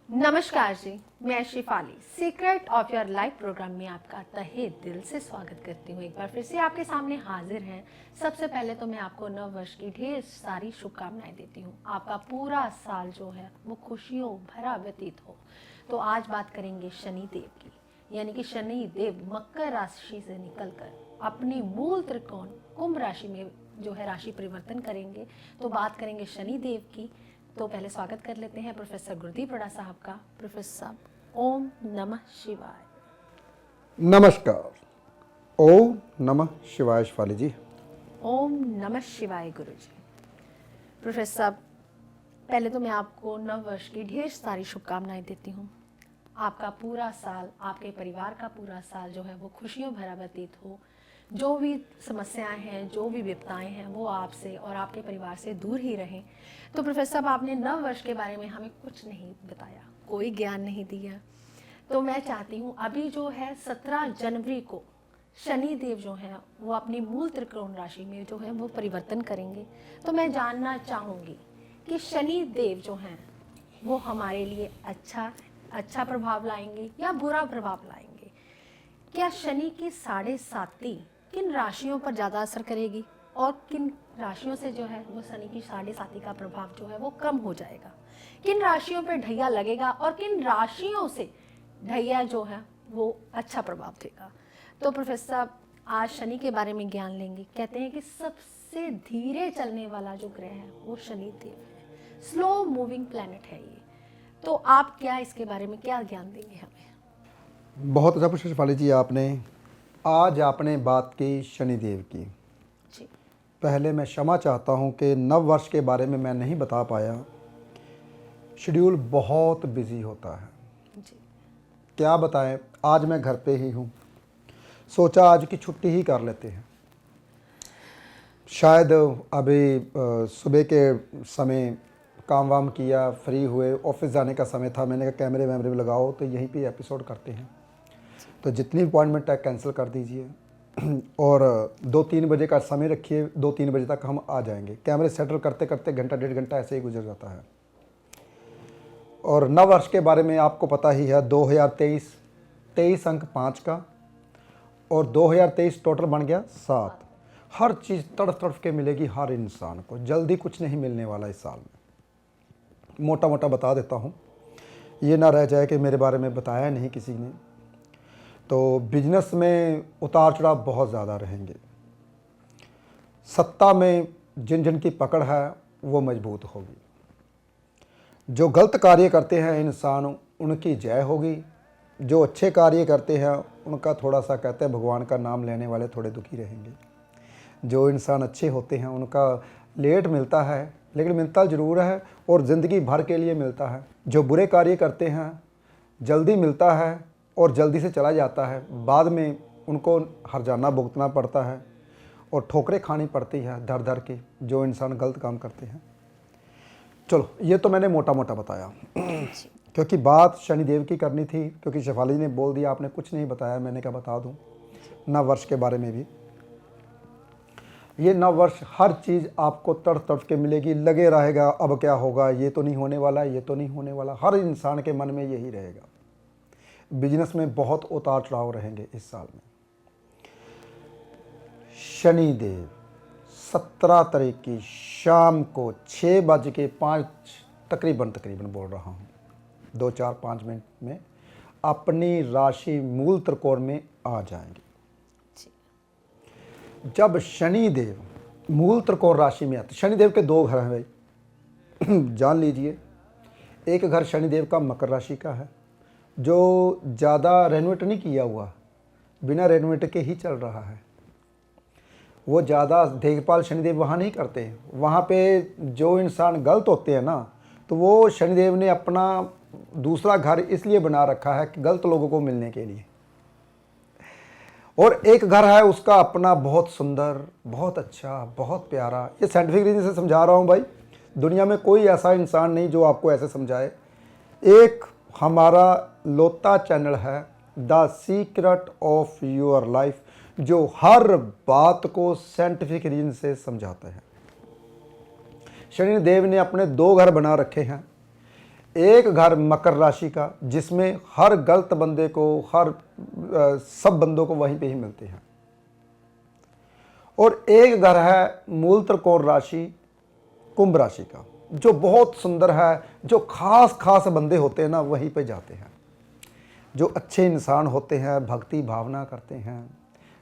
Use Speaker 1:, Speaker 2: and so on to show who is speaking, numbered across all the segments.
Speaker 1: नमस्कार जी, मैं Shifali secret of your life program में आपका तहे दिल से स्वागत करती हूँ। एक बार फिर से आपके सामने हाजिर हैं। सबसे पहले तो मैं आपको नव वर्ष की ढेर सारी शुभकामनाएं देती हूँ। आपका पूरा साल जो है वो खुशियों भरा व्यतीत हो। तो आज बात करेंगे शनि देव की, यानी कि शनि देव मकर राशि से निकलकर अपनी मूल त्रिकोण कुंभ राशि में जो है राशि परिवर्तन करेंगे। तो बात करेंगे शनि देव की। तो पहले स्वागत कर लेते हैं प्रोफेसर गुरदीप रड़ा साहब का। प्रोफेसर साहब, ओम नमः शिवाय।
Speaker 2: नमस्कार। ओम नमः शिवाय शिवाली जी।
Speaker 1: ओम नमः शिवाय गुरु जी। प्रोफेसर साहब, पहले तो मैं आपको नव वर्ष की ढेर सारी शुभकामनाएं देती हूँ। आपका पूरा साल, आपके परिवार का पूरा साल जो है वो खुशियों भरा व्यतीत हो। जो भी समस्याएं हैं, जो भी विपदाएं हैं, वो आपसे और आपके परिवार से दूर ही रहें। तो प्रोफेसर साहब, आपने नव वर्ष के बारे में हमें कुछ नहीं बताया, कोई ज्ञान नहीं दिया। तो मैं चाहती हूँ अभी जो है 17 जनवरी को शनि देव जो हैं वो अपनी मूल त्रिकोण राशि में जो है वो परिवर्तन करेंगे। तो मैं जानना चाहूँगी कि शनि देव जो हैं वो हमारे लिए अच्छा प्रभाव लाएंगे या बुरा प्रभाव लाएंगे। क्या शनि की 7.5 किन राशियों पर ज़्यादा असर करेगी और किन राशियों से जो है वो शनि की 7.5 का प्रभाव जो है वो कम हो जाएगा। किन राशियों पर ढैया लगेगा और किन राशियों से ढैया जो है वो अच्छा प्रभाव देगा। तो प्रोफेसर साहब, आज शनि के बारे में ज्ञान लेंगे। कहते हैं कि सबसे धीरे चलने वाला जो ग्रह है वो शनि देव है, स्लो मूविंग प्लैनेट है ये। तो आप क्या इसके बारे में क्या ज्ञान देंगे हमें?
Speaker 2: बहुत अच्छा पूछा शिफाली जी आपने। आज आपने बात की शनिदेव की।
Speaker 1: जी
Speaker 2: पहले मैं क्षमा चाहता हूँ कि नव वर्ष के बारे में मैं नहीं बता पाया। शेड्यूल बहुत बिजी होता है,
Speaker 1: जी
Speaker 2: क्या बताएं। आज मैं घर पे ही हूँ, सोचा आज की छुट्टी ही कर लेते हैं। शायद अभी सुबह के समय काम वाम किया, फ्री हुए, ऑफिस जाने का समय था। मैंने कहा कैमरे वैमरे भी लगाओ तो यहीं पे एपिसोड करते हैं। तो जितनी अपॉइंटमेंट है कैंसिल कर दीजिए और 2-3 बजे का समय रखिए। 2-3 बजे तक हम आ जाएंगे। कैमरे सेटल करते करते घंटा 1.5 घंटा ऐसे ही गुजर जाता है। और नव वर्ष के बारे में आपको पता ही है, 2023 23 अंक 5 का और 2023 टोटल बन गया 7। हर चीज़ तड़फ तड़फ के मिलेगी हर इंसान को। जल्दी कुछ नहीं मिलने वाला इस साल में। मोटा मोटा बता देता हूँ, ये ना रह जाए कि मेरे बारे में बताया नहीं किसी ने। तो बिजनेस में उतार चढ़ाव बहुत ज़्यादा रहेंगे। सत्ता में जिन जिन की पकड़ है वो मजबूत होगी। जो गलत कार्य करते हैं इंसान, उनकी जय होगी। जो अच्छे कार्य करते हैं उनका थोड़ा सा, कहते हैं भगवान का नाम लेने वाले थोड़े दुखी रहेंगे। जो इंसान अच्छे होते हैं उनका लेट मिलता है, लेकिन मिलता ज़रूर है और ज़िंदगी भर के लिए मिलता है। जो बुरे कार्य करते हैं जल्दी मिलता है और जल्दी से चला जाता है, बाद में उनको हर्जाना भुगतना पड़ता है और ठोकरें खानी पड़ती है दर दर की, जो इंसान गलत काम करते हैं। चलो, ये तो मैंने मोटा मोटा बताया क्योंकि बात शनिदेव की करनी थी। क्योंकि शेफाली ने बोल दिया आपने कुछ नहीं बताया, मैंने कहा बता दूं नव वर्ष के बारे में भी। ये नव वर्ष हर चीज़ आपको तड़फ तड़फ के मिलेगी। लगे रहेगा अब क्या होगा, ये तो नहीं होने वाला, ये तो नहीं होने वाला। हर इंसान के मन में यही रहेगा। बिजनेस में बहुत उतार चढ़ाव रहेंगे इस साल में। शनिदेव 17 तारीख की शाम को 6:05 तकरीबन बोल रहा हूँ, 2-4-5 मिनट में अपनी राशि मूल त्रिकोण में आ जाएंगे। जब शनिदेव मूल त्रिकोण राशि में आते, शनिदेव के 2 घर हैं भाई जान लीजिए। एक घर शनिदेव का मकर राशि का है, जो ज़्यादा रेनोवेट नहीं किया हुआ, बिना रेनोवेट के ही चल रहा है। वो ज़्यादा देखभाल शनिदेव वहाँ नहीं करते। वहाँ पे जो इंसान गलत होते हैं ना, तो वो शनिदेव ने अपना दूसरा घर इसलिए बना रखा है कि गलत लोगों को मिलने के लिए। और एक घर है उसका अपना, बहुत सुंदर, बहुत अच्छा, बहुत प्यारा। ये साइंटिफिक रीजन से समझा रहा हूँ भाई। दुनिया में कोई ऐसा इंसान नहीं जो आपको ऐसे समझाए। एक हमारा लोता चैनल है the secret of your life, जो हर बात को साइंटिफिक रीजन से समझाते हैं। शनिदेव ने अपने 2 घर बना रखे हैं। एक घर मकर राशि का जिसमें हर गलत बंदे को, हर सब बंदों को वहीं पे ही मिलते हैं। और एक घर है मूल त्रिकोण राशि कुंभ राशि का, जो बहुत सुंदर है, जो खास खास बंदे होते हैं ना वहीं पे जाते हैं, जो अच्छे इंसान होते हैं, भक्ति भावना करते हैं,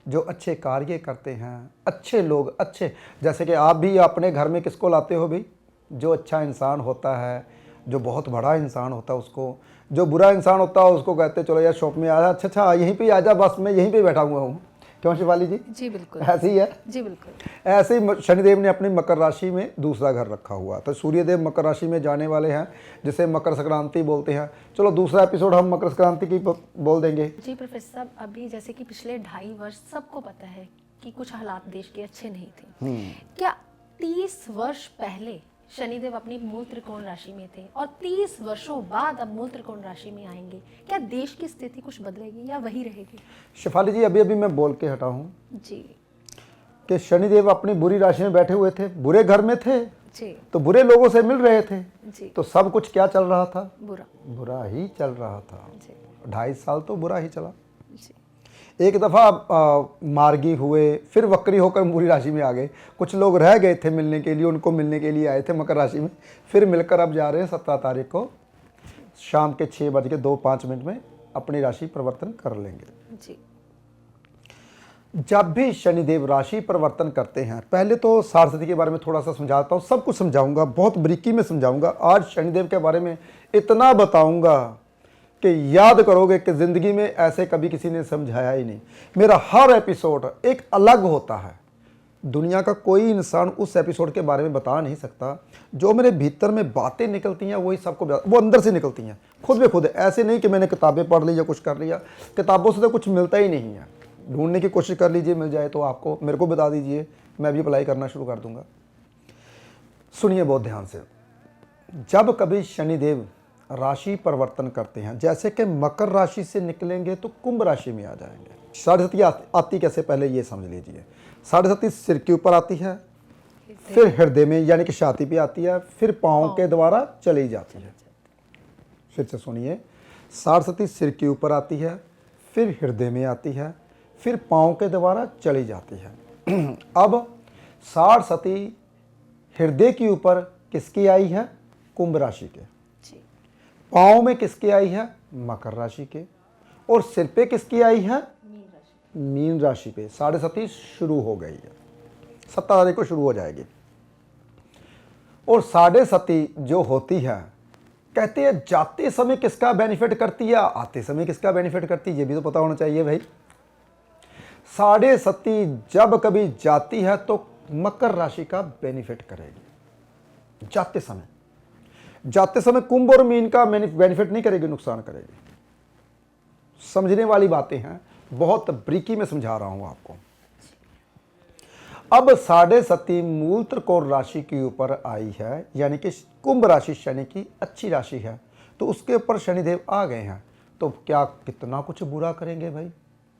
Speaker 2: जो अच्छे कार्य करते हैं, अच्छे लोग, अच्छे, जैसे कि आप भी अपने घर में किसको लाते हो भाई? जो अच्छा इंसान होता है, जो बहुत बड़ा इंसान होता है उसको। जो बुरा इंसान होता है उसको कहते चलो यार शॉप में आ जा, अच्छा यहीं पे आ जा, बस मैं यहीं पे बैठा हुआ हूँ। क्यों शिवाली जी?
Speaker 1: जी बिल्कुल,
Speaker 2: ऐसे ही है
Speaker 1: जी बिल्कुल।
Speaker 2: ऐसे ही शनिदेव ने अपनी मकर राशि में दूसरा घर रखा हुआ, तो सूर्यदेव मकर राशि में जाने वाले हैं, जिसे मकर संक्रांति बोलते हैं। चलो दूसरा एपिसोड हम मकर संक्रांति की बोल देंगे।
Speaker 1: जी प्रोफेसर साहब, अभी जैसे कि पिछले 2.5 वर्ष सबको पता है कि कुछ हालात देश के अच्छे नहीं थे। क्या 30 वर्ष पहले शनिदेव अपनी मूल त्रिकोण राशि में थे और 30 वर्षों बाद अब मूल त्रिकोण राशि में आएंगे, क्या देश की स्थिति कुछ बदलेगी या वही रहेगी?
Speaker 2: शिफाली जी, अभी मैं बोल के हटा हूँ
Speaker 1: जी
Speaker 2: कि शनिदेव अपनी बुरी राशि में बैठे हुए थे, बुरे घर में थे,
Speaker 1: जी
Speaker 2: तो बुरे लोगों से मिल रहे थे,
Speaker 1: जी,
Speaker 2: तो सब कुछ क्या चल रहा था?
Speaker 1: बुरा।
Speaker 2: बुरा ही चल रहा था।
Speaker 1: जी
Speaker 2: 2.5 साल तो बुरा ही चला।
Speaker 1: जी
Speaker 2: एक दफ़ा मार्गी हुए, फिर वक्री होकर बुरी राशि में आ गए। कुछ लोग रह गए थे मिलने के लिए, उनको मिलने के लिए आए थे मकर राशि में, फिर मिलकर अब जा रहे हैं 17 तारीख को शाम के 6:02-5 में अपनी राशि परिवर्तन कर लेंगे।
Speaker 1: जी
Speaker 2: जब भी शनिदेव राशि परिवर्तन करते हैं, पहले तो सारस्वती के बारे में थोड़ा सा समझाता हूँ, सब कुछ समझाऊंगा, बहुत बारीकी में समझाऊंगा। आज शनिदेव के बारे में इतना बताऊंगा कि याद करोगे कि ज़िंदगी में ऐसे कभी किसी ने समझाया ही नहीं। मेरा हर एपिसोड एक अलग होता है, दुनिया का कोई इंसान उस एपिसोड के बारे में बता नहीं सकता। जो मेरे भीतर में बातें निकलती हैं वही सबको वो अंदर से निकलती हैं, खुद ब खुद। ऐसे नहीं कि मैंने किताबें पढ़ ली या कुछ कर लिया, किताबों से तो कुछ मिलता ही नहीं है। ढूंढने की कोशिश कर लीजिए, मिल जाए तो आपको मेरे को बता दीजिए, मैं भी अप्लाई करना शुरू कर दूंगा। सुनिए बहुत ध्यान से। जब कभी शनिदेव राशि परिवर्तन करते हैं, जैसे कि मकर राशि से निकलेंगे तो कुंभ राशि में आ जाएंगे। 7.5 आती कैसे, पहले ये समझ लीजिए। 7.5 सिर के ऊपर आती है, फिर हृदय में यानी कि छाती पे आती है, फिर पाँव के द्वारा चली जाती है। फिर से सुनिए, 7.5 सिर के ऊपर आती है, फिर हृदय में आती है, फिर पाँव के द्वारा चली जाती है। अब 7.5 हृदय के ऊपर किसकी आई है? कुंभ राशि के। पाँव में किसकी आई है? मकर राशि के। और सिर पे किसकी आई है? मीन राशि पे। 7.5 शुरू हो गई है, 17 तारीख को शुरू हो जाएगी। और 7.5 जो होती है, कहते हैं जाते समय किसका बेनिफिट करती है, आते समय किसका बेनिफिट करती है, ये भी तो पता होना चाहिए भाई। 7.5 जब कभी जाती है तो मकर राशि का बेनिफिट करेगी जाते समय। जाते समय कुंभ और मीन का बेनिफिट नहीं करेगी, नुकसान करेगी। समझने वाली बातें हैं, बहुत बारीकी में समझा रहा हूं आपको। अब 7.5 मूल त्रिकोण राशि के ऊपर आई है, यानी कि कुंभ राशि शनि की अच्छी राशि है, तो उसके ऊपर शनिदेव आ गए हैं। तो क्या कितना कुछ बुरा करेंगे भाई?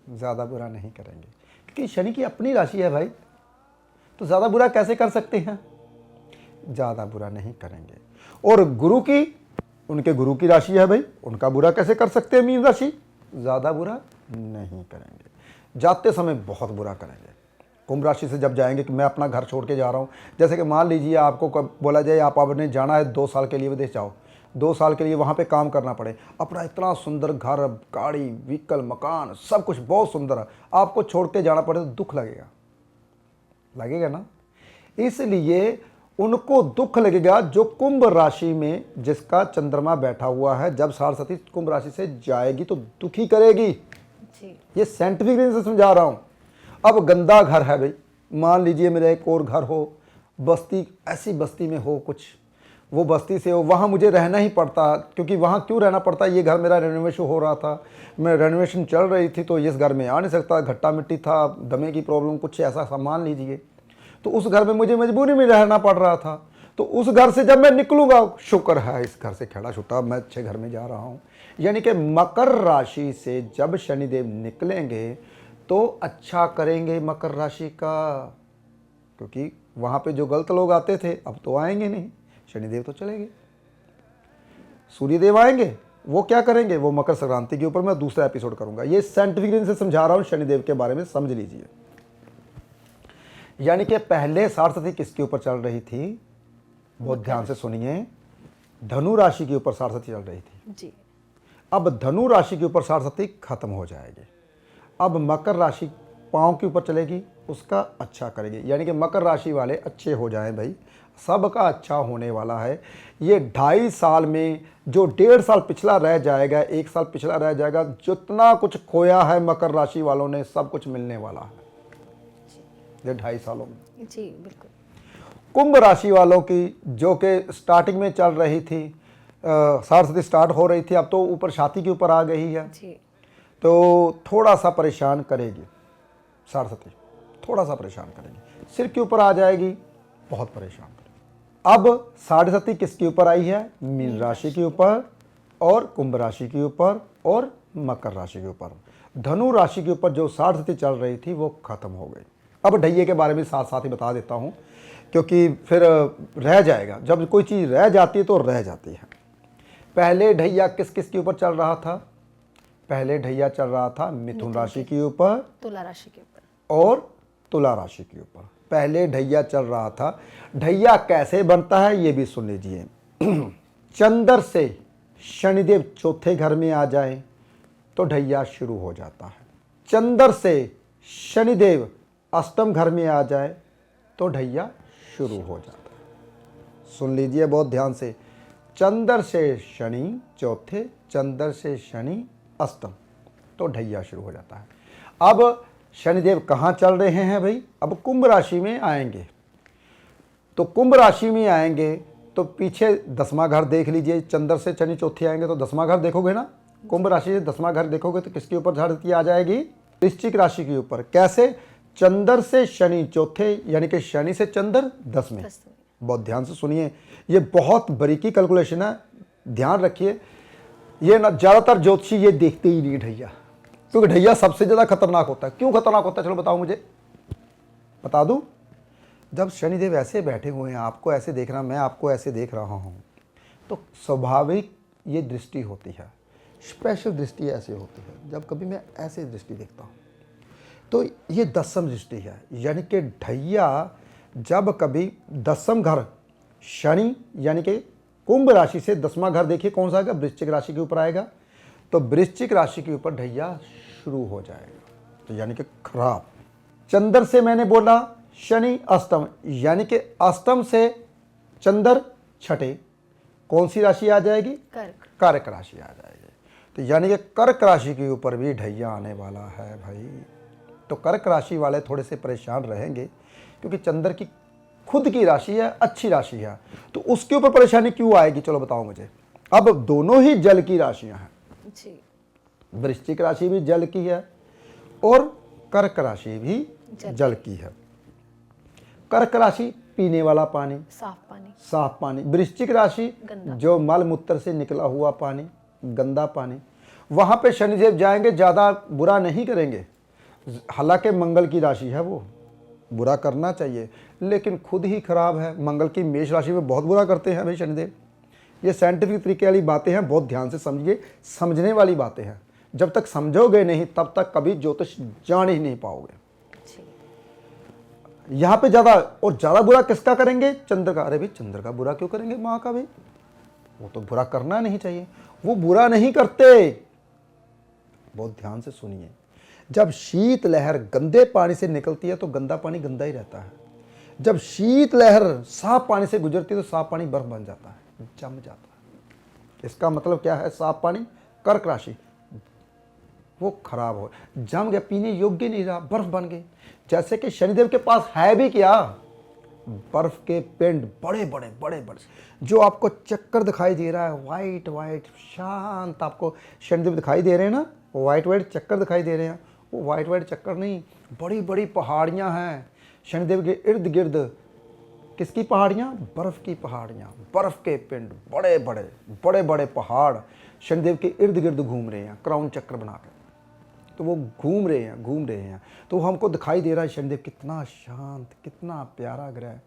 Speaker 2: ज़्यादा बुरा नहीं करेंगे, क्योंकि शनि की अपनी राशि है भाई, तो ज़्यादा बुरा कैसे कर सकते हैं? ज़्यादा बुरा नहीं करेंगे। और गुरु की, उनके गुरु की राशि है भाई, उनका बुरा कैसे कर सकते हैं? मीन राशि, ज़्यादा बुरा नहीं करेंगे, जाते समय बहुत बुरा करेंगे। कुंभ राशि से जब जाएंगे कि मैं अपना घर छोड़ के जा रहा हूँ, जैसे कि मान लीजिए आपको बोला जाए आपने जाना है 2 साल के लिए विदेश जाओ, 2 साल के लिए वहाँ पे काम करना पड़े, अपना इतना सुंदर घर, गाड़ी, व्हीकल, मकान, सब कुछ बहुत सुंदर है, आपको छोड़ के जाना पड़े तो दुख लगेगा, लगेगा ना? इसलिए उनको दुख लगेगा जो कुंभ राशि में जिसका चंद्रमा बैठा हुआ है। जब 7.5 कुंभ राशि से जाएगी तो दुखी करेगी
Speaker 1: जी।
Speaker 2: ये साइंटिफिक रीजन से समझा रहा हूं। अब गंदा घर है भाई, मान लीजिए मेरा एक और घर हो, बस्ती, ऐसी बस्ती में हो कुछ, वो बस्ती से हो, वहाँ मुझे रहना ही पड़ता, क्योंकि वहाँ क्यों रहना पड़ता, ये घर मेरा रेनोवेशन हो रहा था, मैं रेनोवेशन चल रही थी, तो इस घर में आ नहीं सकता, घट्टा मिट्टी था, दमे की प्रॉब्लम, कुछ ऐसा सामान लीजिए, तो उस घर में मुझे मजबूरी में रहना पड़ रहा था। तो उस घर से जब मैं निकलूंगा, शुक्र है इस घर से खड़ा छुटा, मैं अच्छे घर में जा रहा हूँ। यानी कि मकर राशि से जब शनिदेव निकलेंगे तो अच्छा करेंगे मकर राशि का, क्योंकि वहाँ पे जो गलत लोग आते थे अब तो आएंगे नहीं, शनिदेव तो चले गए। सूर्यदेव आएंगे, वो क्या करेंगे, वो मकर संक्रांति के ऊपर मैं दूसरा एपिसोड करूंगा। ये साइंटिफिक रीजन से समझा रहा हूँ, शनिदेव के बारे में समझ लीजिए। यानी कि पहले सारस्वती किसके ऊपर चल रही थी, बहुत ध्यान से सुनिए, धनु राशि के ऊपर सारस्वती चल रही थी
Speaker 1: जी।
Speaker 2: अब धनु राशि के ऊपर सारस्वती खत्म हो जाएगी, अब मकर राशि पाँव के ऊपर चलेगी, उसका अच्छा करेगी। यानी कि मकर राशि वाले अच्छे हो जाएं भाई, सबका अच्छा होने वाला है। ये 2.5 साल में जो 1.5 साल पिछला रह जाएगा, 1 साल पिछला रह जाएगा, जितना कुछ खोया है मकर राशि वालों ने सब कुछ मिलने वाला है ये 2.5 सालों में।
Speaker 1: जी बिल्कुल।
Speaker 2: कुंभ राशि वालों की जो कि स्टार्टिंग में चल रही थी, सारस्वती स्टार्ट हो रही थी, अब तो ऊपर छाती के ऊपर आ गई है,
Speaker 1: जी।
Speaker 2: तो थोड़ा सा परेशान करेगी सारस्वती, थोड़ा सा परेशान करेगी। सिर के ऊपर आ जाएगी, बहुत परेशान करेगी। अब साढ़े किसके ऊपर आई है, मीन राशि के ऊपर और कुंभ राशि के ऊपर और मकर राशि के ऊपर। धनु राशि के ऊपर जो साढ़े चल रही थी वो खत्म हो गई। अब ढैये के बारे में साथ साथ ही बता देता हूँ, क्योंकि फिर रह जाएगा, जब कोई चीज़ रह जाती है तो रह जाती है। पहले ढैया किस किस के ऊपर चल रहा था, पहले ढैया चल रहा था मिथुन राशि के ऊपर,
Speaker 1: तुला राशि के ऊपर
Speaker 2: और तुला राशि के ऊपर पहले ढैया चल रहा था। ढैया कैसे बनता है ये भी सुन लीजिए। चंद्र से शनिदेव चौथे घर में आ जाए तो ढैया शुरू हो जाता है, चंद्र से शनिदेव अष्टम घर में आ जाए तो ढैया शुरू हो जाता है। सुन लीजिए बहुत ध्यान से, चंद्र से शनि चौथे, चंद्र से शनि अष्टम तो ढैया शुरू हो जाता है। अब शनिदेव कहाँ चल रहे हैं भाई, अब कुंभ राशि में आएंगे, तो कुंभ राशि में आएंगे तो पीछे 10वां घर देख लीजिए, चंद्र से शनि चौथे आएंगे तो 10वां घर देखोगे ना, कुंभ राशि से 10वां घर देखोगे तो किसके ऊपर झाड़ती आ जाएगी, वृश्चिक राशि के ऊपर। कैसे, चंद्र से शनि चौथे, यानी कि शनि से चंद्र 10 में। बहुत ध्यान से सुनिए, ये बहुत बारीकी कैलकुलेशन है, ध्यान रखिए। ये ना ज़्यादातर ज्योतिषी ये देखते ही नहीं ढैया, क्योंकि ढैया सबसे ज़्यादा खतरनाक होता है। क्यों खतरनाक होता है, चलो बताओ मुझे, बता दूं। जब शनिदेव ऐसे बैठे हुए हैं, आपको ऐसे देख रहा, मैं आपको ऐसे देख रहा हूं, तो स्वाभाविक ये दृष्टि होती है, स्पेशल दृष्टि ऐसे होती है। जब कभी मैं ऐसे दृष्टि देखता हूं तो ये 10वीं दृष्टि है, यानी कि ढैया जब कभी 10वां घर शनि यानी कि कुंभ राशि से 10वां घर देखिए कौन सा आएगा, वृश्चिक राशि के ऊपर आएगा, तो वृश्चिक राशि के ऊपर ढैया शुरू हो जाएगा, तो यानी कि खराब। चंद्र से मैंने बोला शनि अष्टम, यानी कि अष्टम से चंद्र छठे, कौन सी राशि आ जाएगी,
Speaker 1: कर्क,
Speaker 2: कर्क राशि आ जाएगी। तो यानी कि कर्क राशि के ऊपर भी ढैया आने वाला है भाई। तो कर्क राशि वाले थोड़े से परेशान रहेंगे, क्योंकि चंद्र की खुद की राशि है, अच्छी राशि है, तो उसके ऊपर परेशानी क्यों आएगी, चलो बताओ मुझे। अब दोनों ही जल की राशियां हैं, वृश्चिक राशि भी जल की है और कर्क राशि भी जल की है। कर्क राशि पीने वाला पानी,
Speaker 1: साफ पानी,
Speaker 2: साफ पानी। वृश्चिक राशि जो मल मूत्र से निकला हुआ पानी, गंदा पानी। वहां पे शनिदेव जाएंगे, ज़्यादा बुरा नहीं करेंगे, हालांकि मंगल की राशि है, वो बुरा करना चाहिए लेकिन खुद ही खराब है। मंगल की मेष राशि में बहुत बुरा करते हैं भाई शनिदेव। ये साइंटिफिक तरीके वाली बातें हैं, बहुत ध्यान से समझिए, समझने वाली बातें हैं। जब तक समझोगे नहीं तब तक कभी ज्योतिष जान ही नहीं पाओगे। यहाँ पे ज़्यादा बुरा किसका करेंगे, चंद्र का। अरे भाई चंद्र का बुरा क्यों करेंगे, माँ का भाई, वो तो बुरा करना नहीं चाहिए, वो बुरा नहीं करते। बहुत ध्यान से सुनिए, जब शीत लहर गंदे पानी से निकलती है तो गंदा पानी गंदा ही रहता है, जब शीत लहर साफ पानी से गुजरती है तो साफ पानी बर्फ बन जाता है, जम जाता है। इसका मतलब क्या है, साफ पानी कर्क राशि वो खराब हो, जम गया, पीने योग्य नहीं रहा, बर्फ बन गई। जैसे कि शनिदेव के पास है भी क्या, बर्फ के पिंड बड़े बड़े बड़े बड़े, जो आपको चक्कर दिखाई दे रहा है, वाइट वाइट शांत आपको शनिदेव दिखाई दे रहे हैं ना, वाइट वाइट चक्कर दिखाई दे रहे हैं, वो वाइट वाइट चक्कर नहीं, बड़ी बड़ी पहाड़ियाँ हैं शनिदेव के इर्द गिर्द। किसकी पहाड़ियाँ, बर्फ की पहाड़ियाँ, बर्फ के पिंड बड़े बड़े बड़े बड़े पहाड़ शनिदेव के इर्द गिर्द घूम रहे हैं क्राउन चक्कर बनाकर। तो वो घूम रहे हैं, तो हमको दिखाई दे रहा है शनिदेव कितना शांत, कितना प्यारा ग्रह।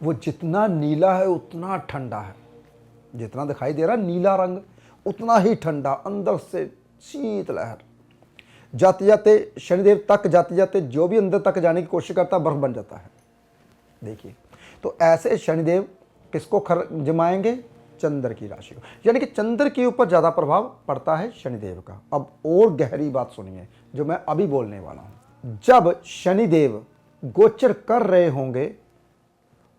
Speaker 2: वो जितना नीला है उतना ठंडा है, जितना दिखाई दे रहा नीला रंग उतना ही ठंडा, अंदर से शीत लहर। जाते जाते शनिदेव तक जाते जाते जो भी अंदर तक जाने की कोशिश करता है बर्फ बन जाता है। देखिए, तो ऐसे शनिदेव किसको जमाएंगे? चंद्र की राशि को, यानी कि चंद्र के ऊपर ज़्यादा प्रभाव पड़ता है शनिदेव का। अब और गहरी बात सुनिए जो मैं अभी बोलने वाला हूँ। जब शनिदेव गोचर कर रहे होंगे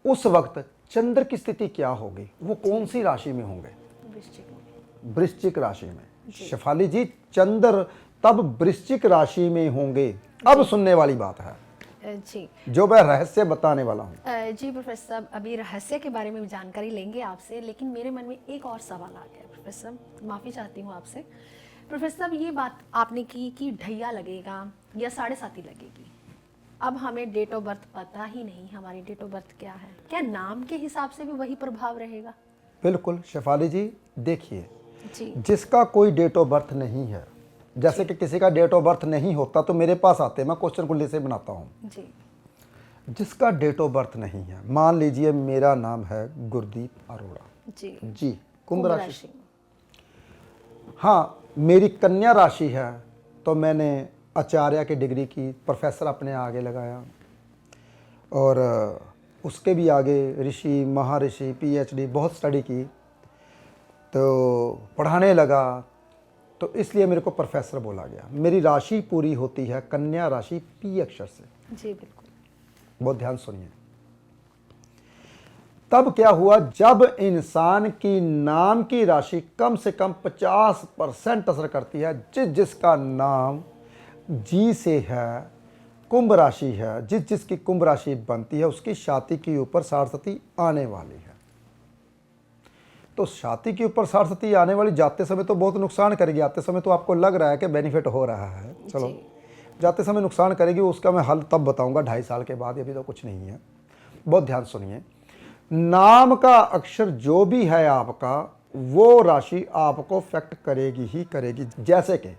Speaker 2: उस वक्त चंद्र की स्थिति क्या होगी? वो कौन सी राशि में होंगे? वृश्चिक राशि में। शेफाली जी, चंद्र तब वृश्चिक राशि में होंगे। अब सुनने वाली बात है
Speaker 1: जी,
Speaker 2: जो मैं रहस्य बताने वाला हूँ।
Speaker 1: जी प्रोफेसर साहब, अभी रहस्य के बारे में भी जानकारी लेंगे आपसे, लेकिन मेरे मन में एक और सवाल आ गया प्रोफेसर साहब, माफ़ी चाहती हूँ आपसे। प्रोफेसर साहब, ये बात आपने की कि ढैया लगेगा या 7.5 लगेगी। अब हमें डेट ऑफ बर्थ पता ही नहीं, हमारी डेट ऑफ बर्थ क्या है, क्या नाम के हिसाब से भी वही प्रभाव रहेगा?
Speaker 2: बिल्कुल शेफाली जी, देखिए
Speaker 1: जी
Speaker 2: जिसका कोई डेट ऑफ बर्थ नहीं है, जैसे कि किसी का डेट ऑफ बर्थ नहीं होता तो मेरे पास आते, मैं क्वेश्चन कुंडली से बनाता हूँ।
Speaker 1: जी
Speaker 2: जिसका डेट ऑफ बर्थ नहीं है, मान लीजिए मेरा नाम है गुरदीप अरोड़ा जी, कुंभ राशि। हाँ, मेरी कन्या राशि है तो मैंने आचार्य की डिग्री की, प्रोफेसर अपने आगे लगाया और उसके भी आगे ऋषि, महर्षि, PhD बहुत स्टडी की, तो पढ़ाने लगा, तो इसलिए मेरे को प्रोफेसर बोला गया। मेरी राशि पूरी होती है कन्या राशि P अक्षर से।
Speaker 1: जी बिल्कुल।
Speaker 2: बहुत ध्यान सुनिए। तब क्या हुआ, जब इंसान की नाम की राशि कम से कम 50% असर करती है, जिसका नाम जी से है, कुंभ राशि है, जिसकी कुंभ राशि बनती है उसकी छाती के ऊपर सरस्वती आने वाली है। तो छाती के ऊपर सरस्वती आने वाली जाते समय तो बहुत नुकसान करेगी। आते समय तो आपको लग रहा है कि बेनिफिट हो रहा है, चलो जाते समय नुकसान करेगी, उसका मैं हल तब बताऊंगा 2.5 साल के बाद, अभी तो कुछ नहीं है। बहुत ध्यान सुनिए, नाम का अक्षर जो भी है आपका, वो राशि आपको इफेक्ट करेगी ही करेगी। जैसे कि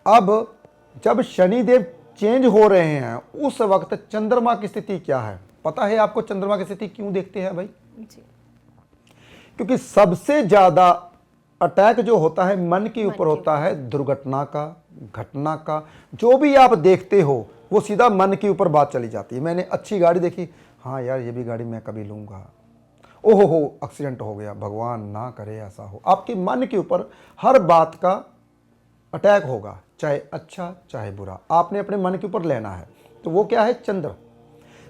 Speaker 2: अब जब शनिदेव चेंज हो रहे हैं उस वक्त चंद्रमा की स्थिति क्या है? पता है आपको चंद्रमा की स्थिति क्यों देखते हैं भाई?
Speaker 1: जी
Speaker 2: क्योंकि सबसे ज्यादा अटैक जो होता है मन के ऊपर होता है, दुर्घटना का, घटना का, जो भी आप देखते हो वो सीधा मन के ऊपर बात चली जाती है। मैंने अच्छी गाड़ी देखी, हाँ यार ये भी गाड़ी मैं कभी लूंगा, ओहो हो एक्सीडेंट हो गया, भगवान ना करे ऐसा हो। आपके मन के ऊपर हर बात का अटैक होगा, चाहे अच्छा चाहे बुरा, आपने अपने मन के ऊपर लेना है। तो वो क्या है? चंद्र।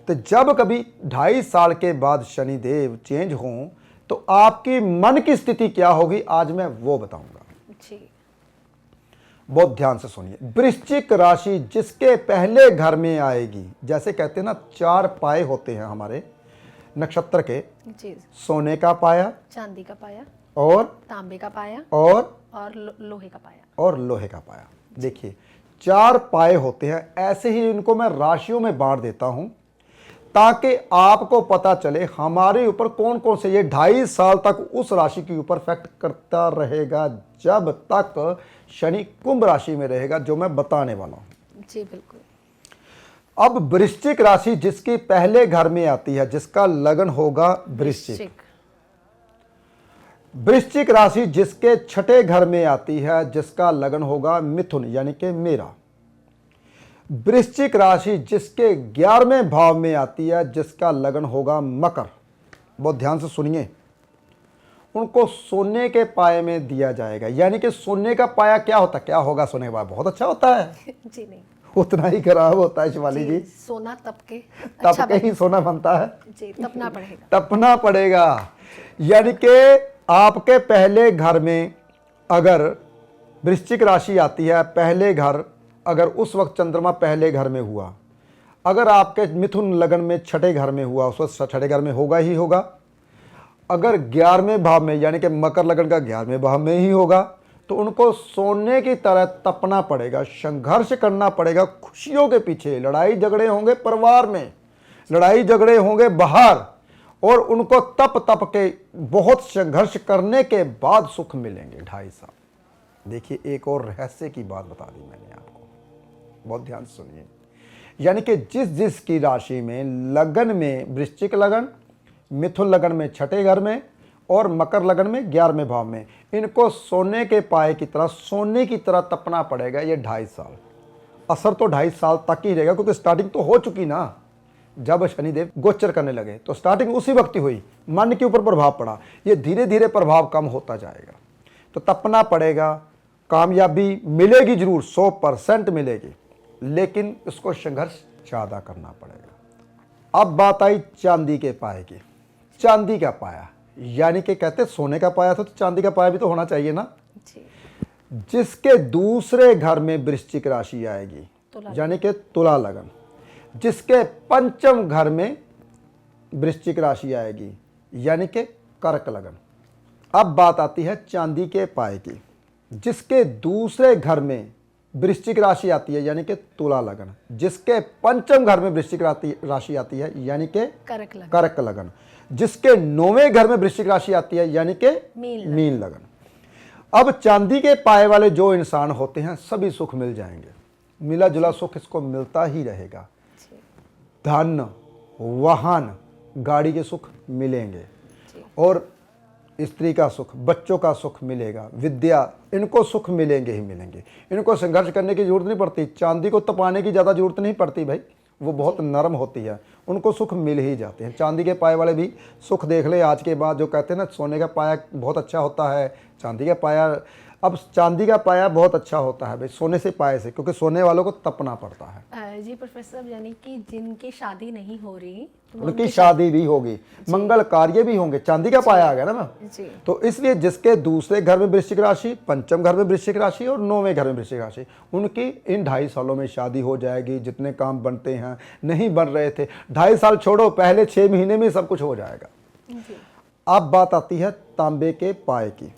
Speaker 2: तो जब कभी 2.5 साल के बाद शनिदेव चेंज हों तो आपकी मन की स्थिति क्या होगी, आज मैं वो बताऊंगा
Speaker 1: जी।
Speaker 2: बहुत ध्यान से सुनिए। वृश्चिक राशि जिसके पहले घर में आएगी, जैसे कहते हैं ना 4 पाए होते हैं हमारे नक्षत्र के,
Speaker 1: जी,
Speaker 2: सोने का पाया,
Speaker 1: चांदी का पाया,
Speaker 2: और
Speaker 1: तांबे का पाया,
Speaker 2: और
Speaker 1: लोहे का पाया,
Speaker 2: और लोहे का पाया। देखिए 4 पाए होते हैं, ऐसे ही इनको मैं राशियों में बांट देता हूं ताकि आपको पता चले हमारे ऊपर कौन कौन से। ये 2.5 साल तक उस राशि के ऊपर इफेक्ट करता रहेगा जब तक शनि कुंभ राशि में रहेगा, जो मैं बताने वाला हूं।
Speaker 1: जी बिल्कुल।
Speaker 2: अब वृश्चिक राशि जिसके पहले घर में आती है, जिसका लगन होगा वृश्चिक। वृश्चिक राशि जिसके 6ठे घर में आती है, जिसका लगन होगा मिथुन, यानी कि मेरा। वृश्चिक राशि जिसके 11वें भाव में आती है, जिसका लगन होगा मकर। बहुत ध्यान से सुनिए, उनको सोने के पाए में दिया जाएगा। यानी कि सोने का पाया क्या होता है? क्या होगा सोने का पाया? बहुत अच्छा होता है
Speaker 1: जी नहीं,
Speaker 2: उतना ही खराब होता है शिवाली जी।
Speaker 1: सोना तप के
Speaker 2: ही सोना बनता है
Speaker 1: जी, तपना पड़ेगा,
Speaker 2: तपना पड़ेगा। यानी कि आपके पहले घर में अगर वृश्चिक राशि आती है, पहले घर, अगर उस वक्त चंद्रमा पहले घर में हुआ, अगर आपके मिथुन लगन में 6ठे घर में हुआ, उस वक्त 6ठे घर में होगा ही होगा। अगर 11वें भाव में, यानी कि मकर लगन का 11वें भाव में ही होगा, तो उनको सोने की तरह तपना पड़ेगा, संघर्ष करना पड़ेगा खुशियों के पीछे। लड़ाई झगड़े होंगे परिवार में, लड़ाई झगड़े होंगे बाहर, और उनको तप तप के बहुत संघर्ष करने के बाद सुख मिलेंगे 2.5 साल। देखिए एक और रहस्य की बात बता दी मैंने आपको, बहुत ध्यान से सुनिए। यानी कि जिस की राशि में लगन में वृश्चिक लगन, मिथुन लगन में 6ठे घर में, और मकर लगन में 11वें भाव में। इनको सोने के पाए की तरह, सोने की तरह तपना पड़ेगा ये 2.5 साल। असर तो 2.5 साल तक ही रहेगा, क्योंकि स्टार्टिंग तो हो चुकी ना, जब शनिदेव गोचर करने लगे तो स्टार्टिंग उसी वक्त ही हुई, मन के ऊपर प्रभाव पड़ा। ये धीरे धीरे प्रभाव कम होता जाएगा, तो तपना पड़ेगा। कामयाबी मिलेगी जरूर, 100% मिलेगी, लेकिन उसको संघर्ष ज़्यादा करना पड़ेगा। अब बात आई चांदी के पाए की। चांदी का पाया यानी कि कहते सोने का पाया था तो चांदी का पाया भी तो होना चाहिए ना।
Speaker 1: जी।
Speaker 2: जिसके दूसरे घर में वृश्चिक राशि आएगी, यानी कि तुला लगन। जिसके पंचम घर में वृश्चिक राशि आएगी, यानी कि कर्क लगन। अब बात आती है चांदी के पाए की। जिसके दूसरे घर में वृश्चिक राशि आती है, यानी कि तुला लगन। जिसके पंचम घर में वृश्चिक राशि आती है, यानी कि कर्क लगन। जिसके 9वें घर में वृश्चिक राशि आती है, यानी कि मीन लगन। अब चांदी के पाए वाले जो इंसान होते हैं सभी सुख मिल जाएंगे, मिला जुला सुख इसको मिलता ही रहेगा। धन, वाहन, गाड़ी के सुख मिलेंगे, और स्त्री का सुख, बच्चों का सुख मिलेगा, विद्या, इनको सुख मिलेंगे ही मिलेंगे। इनको संघर्ष करने की जरूरत नहीं पड़ती, चांदी को तपाने की ज़्यादा जरूरत नहीं पड़ती भाई, वो बहुत नरम होती है, उनको सुख मिल ही जाते हैं। चांदी के पाए वाले भी सुख देख ले आज के बाद। जो कहते हैं ना सोने का पाया बहुत अच्छा होता है, चांदी का पाया, अब चांदी का पाया बहुत अच्छा होता है भाई सोने से पाए से, क्योंकि सोने वालों को तपना पड़ता है।
Speaker 1: जी प्रोफेसर, यानी कि जिनकी शादी नहीं हो रही तो
Speaker 2: उनकी शादी भी होगी, मंगल कार्य भी होंगे, चांदी का पाया आ गया ना मैम। तो इसलिए जिसके दूसरे घर में वृश्चिक राशि, पंचम घर में वृश्चिक राशि और 9वें घर में वृश्चिक राशि, उनकी इन 2.5 सालों में शादी हो जाएगी। जितने काम बनते हैं, नहीं बन रहे थे, 2.5 साल छोड़ो, पहले 6 महीने में सब कुछ हो जाएगा। अब बात आती है तांबे के पाए की।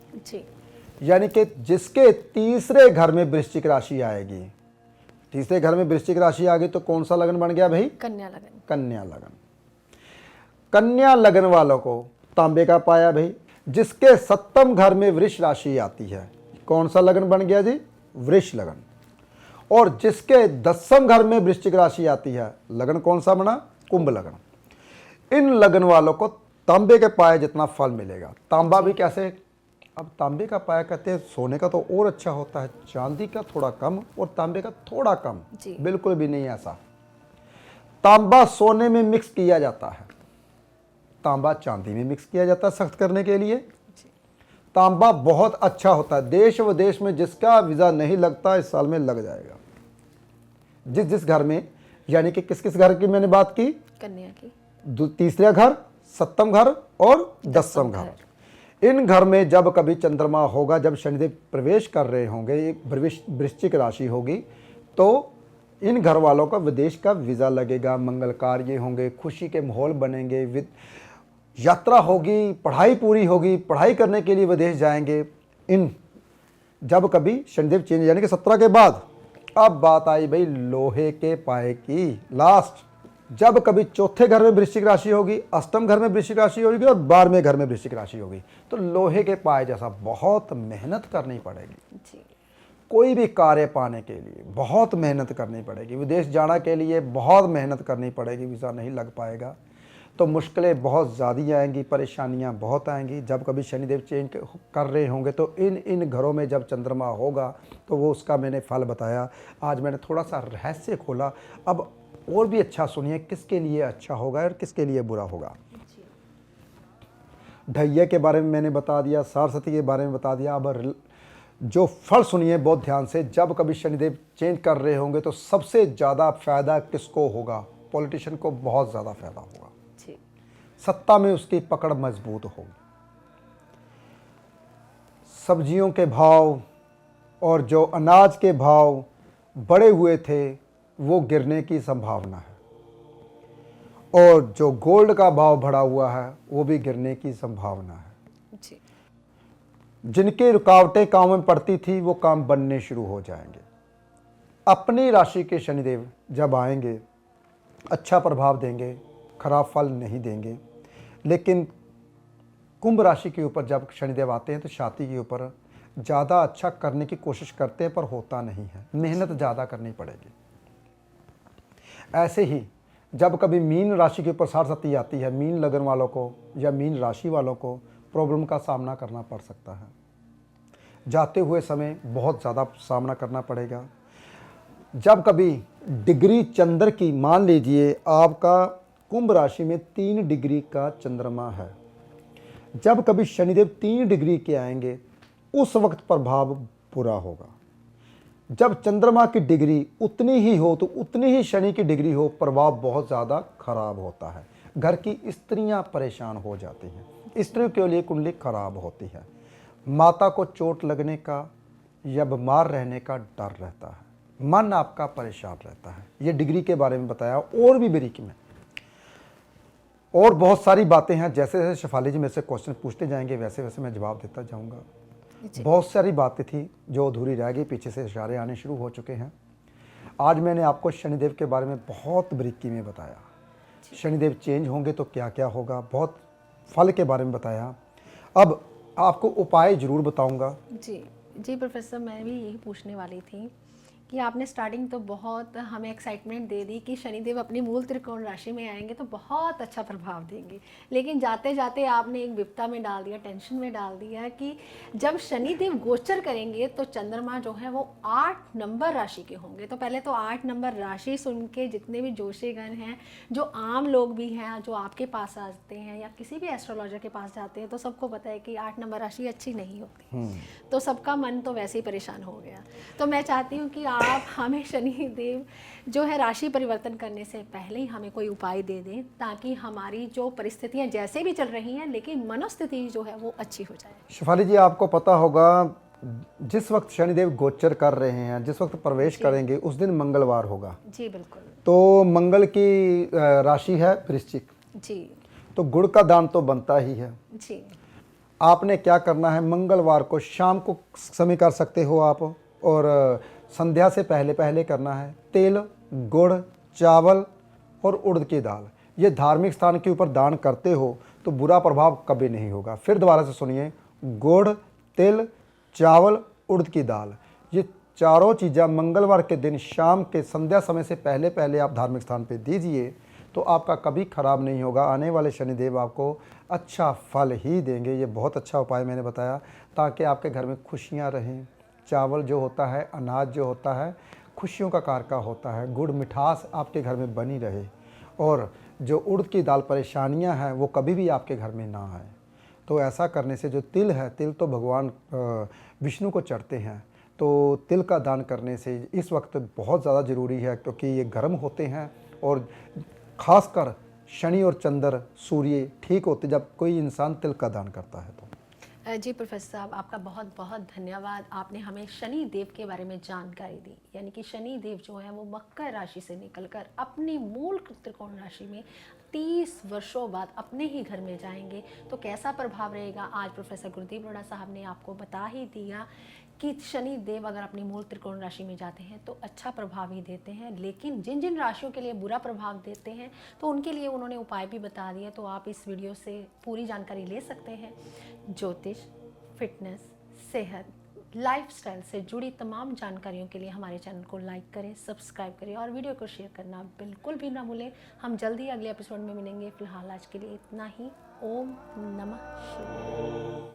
Speaker 2: यानी कि जिसके तीसरे घर में वृश्चिक राशि आएगी। तीसरे घर में वृश्चिक राशि आ गई तो कौन सा लगन बन गया भाई?
Speaker 1: कन्या लगन।
Speaker 2: कन्या लगन। कन्या लगन वालों को तांबे का पाया भाई। जिसके 7वें घर में वृष राशि आती है, कौन सा लगन बन गया जी? वृष लगन। और जिसके 10वें घर में वृश्चिक राशि आती है, लगन कौन सा बना? कुंभ लगन। इन लगन वालों को तांबे के पाए जितना फल मिलेगा। तांबा भी कैसे? अब तांबे का पाया कहते हैं सोने का तो और अच्छा होता है, चांदी का थोड़ा कम और तांबे का थोड़ा कम, बिल्कुल भी नहीं ऐसा। तांबा सोने में मिक्स किया जाता है, तांबा चांदी में मिक्स किया जाता है सख्त करने के लिए। तांबा बहुत अच्छा होता है, देश विदेश में जिसका वीज़ा नहीं लगता इस साल में लग जाएगा। जिस जिस घर में, यानी कि किस किस घर की मैंने बात की?
Speaker 1: कन्या की।
Speaker 2: तीसरा घर, 7वें घर और 10वें घर। इन घर में जब कभी चंद्रमा होगा, जब शनिदेव प्रवेश कर रहे होंगे, वृश्चिक राशि होगी, तो इन घर वालों का विदेश का वीज़ा लगेगा, मंगल कार्य होंगे, खुशी के माहौल बनेंगे, यात्रा होगी, पढ़ाई पूरी होगी, पढ़ाई करने के लिए विदेश जाएंगे। इन जब कभी शनिदेव चेंज, यानी कि 17 के बाद। अब बात आई भाई लोहे के पाए की, लास्ट। जब कभी चौथे घर में वृश्चिक राशि होगी, 8वें घर में वृश्चिक राशि होगी और 12वें घर में वृश्चिक राशि होगी, तो लोहे के पाए जैसा बहुत मेहनत करनी पड़ेगी। कोई भी कार्य पाने के लिए बहुत मेहनत करनी पड़ेगी, विदेश जाना के लिए बहुत मेहनत करनी पड़ेगी, वीज़ा नहीं लग पाएगा तो मुश्किलें बहुत ज़्यादा आएंगी, परेशानियां बहुत आएंगी। जब कभी शनिदेव चेंज कर रहे होंगे तो इन घरों में जब चंद्रमा होगा तो वो उसका मैंने फल बताया। आज मैंने थोड़ा सा रहस्य खोला, अब और भी अच्छा सुनिए किसके लिए अच्छा होगा और किसके लिए बुरा होगा। ढैया के बारे में मैंने बता दिया, सरस्वती के बारे में बता दिया। अब जो फल सुनिए बहुत ध्यान से। जब कभी शनिदेव चेंज कर रहे होंगे तो सबसे ज़्यादा फायदा किसको होगा? पॉलिटिशियन को बहुत ज़्यादा फायदा होगा, सत्ता में उसकी पकड़ मजबूत होगी। सब्जियों के भाव और जो अनाज के भाव बढ़े हुए थे वो गिरने की संभावना है, और जो गोल्ड का भाव बढ़ा हुआ है वो भी गिरने की संभावना है। जिनकी रुकावटें काम में पड़ती थी वो काम बनने शुरू हो जाएंगे। अपनी राशि के शनिदेव जब आएंगे अच्छा प्रभाव देंगे, खराब फल नहीं देंगे। लेकिन कुंभ राशि के ऊपर जब शनिदेव आते हैं तो छाती के ऊपर ज़्यादा अच्छा करने की कोशिश करते हैं पर होता नहीं है, मेहनत ज़्यादा करनी पड़ेगी। ऐसे ही जब कभी मीन राशि के ऊपर सरस्वती आती है, मीन लगन वालों को या मीन राशि वालों को प्रॉब्लम का सामना करना पड़ सकता है। जाते हुए समय बहुत ज़्यादा सामना करना पड़ेगा। जब कभी डिग्री चंद्र की, मान लीजिए आपका कुंभ राशि में 3 डिग्री का चंद्रमा है, जब कभी शनिदेव 3 डिग्री के आएंगे उस वक्त प्रभाव बुरा होगा। जब चंद्रमा की डिग्री उतनी ही हो तो उतनी ही शनि की डिग्री हो, प्रभाव बहुत ज़्यादा खराब होता है। घर की स्त्रियां परेशान हो जाती हैं, स्त्रियों के लिए कुंडली खराब होती है। माता को चोट लगने का या बीमार रहने का डर रहता है, मन आपका परेशान रहता है। ये डिग्री के बारे में बताया, और भी बारीकी में और बहुत सारी बातें हैं। जैसे जैसे शेफाली जी मेरे से क्वेश्चन पूछते जाएंगे वैसे वैसे मैं जवाब देता जाऊंगा। बहुत सारी बातें थी जो अधूरी रह गई, पीछे से इशारे आने शुरू हो चुके हैं। आज मैंने आपको शनिदेव के बारे में बहुत बारीकी में बताया। शनिदेव चेंज होंगे तो क्या क्या होगा, बहुत फल के बारे में बताया। अब आपको उपाय जरूर बताऊंगा।
Speaker 1: जी प्रोफेसर, मैं भी यही पूछने वाली थी कि आपने स्टार्टिंग तो बहुत हमें एक्साइटमेंट दे दी कि शनिदेव अपनी मूल त्रिकोण राशि में आएंगे तो बहुत अच्छा प्रभाव देंगे, लेकिन जाते जाते आपने एक विपता में डाल दिया, टेंशन में डाल दिया कि जब शनिदेव गोचर करेंगे तो चंद्रमा जो है वो 8 नंबर राशि के होंगे। तो पहले तो 8 नंबर राशि सुन के जितने भी जोशीगण हैं, जो आम लोग भी हैं, जो आपके पास आते हैं या किसी भी एस्ट्रोलॉजर के पास जाते हैं, तो सबको पता है कि 8 नंबर राशि अच्छी नहीं होती। तो सबका मन तो वैसे ही परेशान हो गया। तो मैं चाहती हूँ कि आप हमें शनिदेव जो है राशि परिवर्तन करने से पहले ही हमें कोई उपाय दे दें, ताकि हमारी जो परिस्थितियां जैसे भी चल रही हैं लेकिन मनोस्थिति जो है वो अच्छी हो जाए।
Speaker 2: शेफाली जी, आपको पता होगा जिस वक्त शनिदेव गोचर कर रहे हैं, जिस वक्त प्रवेश करेंगे उस दिन मंगलवार होगा।
Speaker 1: जी बिल्कुल।
Speaker 2: तो मंगल की राशि है वृश्चिक
Speaker 1: जी।
Speaker 2: तो गुड़ का दान तो बनता ही है।
Speaker 1: जी।
Speaker 2: आपने क्या करना है, मंगलवार को शाम को समय कर सकते हो आप, और संध्या से पहले पहले करना है। तेल, गुड़, चावल और उड़द की दाल, ये धार्मिक स्थान के ऊपर दान करते हो तो बुरा प्रभाव कभी नहीं होगा। फिर दोबारा से सुनिए, गुड़, तिल, चावल, उड़द की दाल, ये चारों चीज़ें मंगलवार के दिन शाम के संध्या समय से पहले पहले आप धार्मिक स्थान पे दीजिए तो आपका कभी खराब नहीं होगा। आने वाले शनिदेव आपको अच्छा फल ही देंगे। ये बहुत अच्छा उपाय मैंने बताया ताकि आपके घर में खुशियाँ रहें। चावल जो होता है, अनाज जो होता है, खुशियों का कारका होता है। गुड़, मिठास आपके घर में बनी रहे, और जो उड़द की दाल परेशानियां हैं वो कभी भी आपके घर में ना आए। तो ऐसा करने से, जो तिल है, तिल तो भगवान विष्णु को चढ़ते हैं, तो तिल का दान करने से इस वक्त बहुत ज़्यादा ज़रूरी है, क्योंकि ये गर्म होते हैं और ख़ासकर शनि और चंद्र, सूर्य ठीक होते जब कोई इंसान तिल का दान करता है। तो
Speaker 1: जी प्रोफेसर साहब, आपका बहुत बहुत धन्यवाद। आपने हमें शनि देव के बारे में जानकारी दी, यानी कि शनि देव जो है वो मकर राशि से निकलकर अपनी मूल त्रिकोण राशि में 30 वर्षों बाद अपने ही घर में जाएंगे, तो कैसा प्रभाव रहेगा आज प्रोफेसर गुरदीप लोढ़ा साहब ने आपको बता ही दिया कि शनि देव अगर अपनी मूल त्रिकोण राशि में जाते हैं तो अच्छा प्रभाव ही देते हैं, लेकिन जिन जिन राशियों के लिए बुरा प्रभाव देते हैं तो उनके लिए उन्होंने उपाय भी बता दिया। तो आप इस वीडियो से पूरी जानकारी ले सकते हैं। ज्योतिष, फिटनेस, सेहत, लाइफस्टाइल से जुड़ी तमाम जानकारियों के लिए हमारे चैनल को लाइक करें, सब्सक्राइब करें और वीडियो को शेयर करना बिल्कुल भी ना भूलें। हम जल्दी अगले एपिसोड में मिलेंगे। फिलहाल आज के लिए इतना ही। ओम नमः शिवाय।